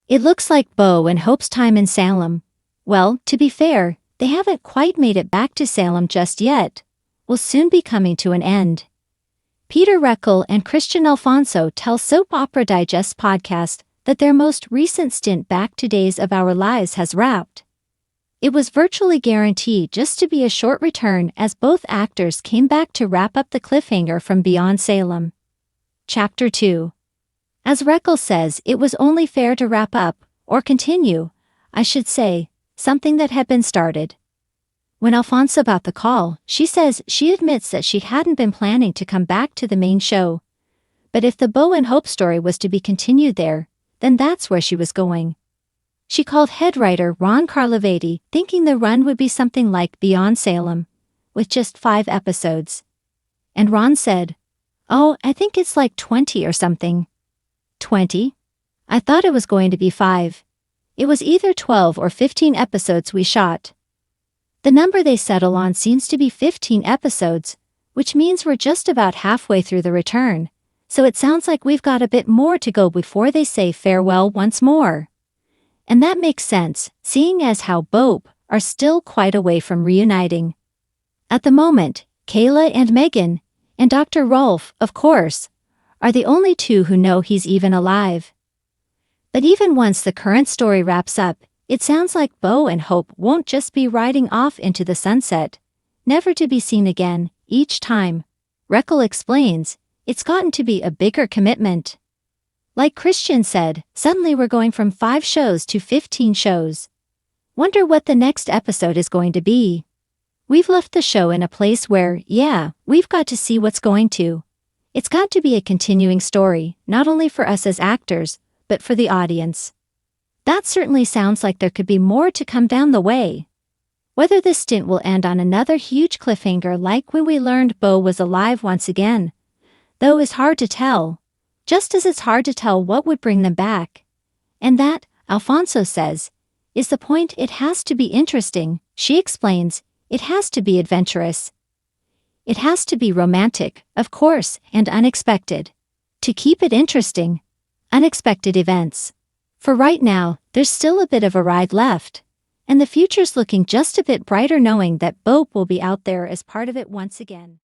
It looks like Bo and Hope's time in Salem. Well, to be fair, they haven't quite made it back to Salem just yet. Will soon be coming to an end. Peter Reckell and Kristian Alfonso tell Soap Opera Digest podcast that their most recent stint back to Days of Our Lives has wrapped. It was virtually guaranteed just to be a short return as both actors came back to wrap up the cliffhanger from Beyond Salem. Chapter 2. As Reckell says, it was only fair to wrap up, or continue, I should say, something that had been started. When Alfonso got the call, she says she admits that she hadn't been planning to come back to the main show. But if the Bo and Hope story was to be continued there, then that's where she was going. She called head writer Ron Carlivati, thinking the run would be something like Beyond Salem, with just 5 episodes. And Ron said, "Oh, I think it's like 20 or something." 20? I thought it was going to be 5. It was either 12 or 15 episodes we shot. The number they settle on seems to be 15 episodes, which means we're just about halfway through the return, so it sounds like we've got a bit more to go before they say farewell once more. And that makes sense, seeing as how Bope are still quite away from reuniting. At the moment, Kayla and Megan, and Dr. Rolf, of course, are the only 2 who know he's even alive. But even once the current story wraps up, it sounds like Bo and Hope won't just be riding off into the sunset, never to be seen again, each time. Reckell explains, it's gotten to be a bigger commitment. Like Kristian said, suddenly we're going from 5 shows to 15 shows. Wonder what the next episode is going to be. We've left the show in a place where, yeah, we've got to see what's going to. It's got to be a continuing story, not only for us as actors, but for the audience. That certainly sounds like there could be more to come down the way. Whether this stint will end on another huge cliffhanger like when we learned Bo was alive once again, though is hard to tell, just as it's hard to tell what would bring them back. And that, Alfonso says, is the point. It has to be interesting, she explains, it has to be adventurous. It has to be romantic, of course, and unexpected. To keep it interesting, unexpected events. For right now, there's still a bit of a ride left, and the future's looking just a bit brighter knowing that Bope will be out there as part of it once again.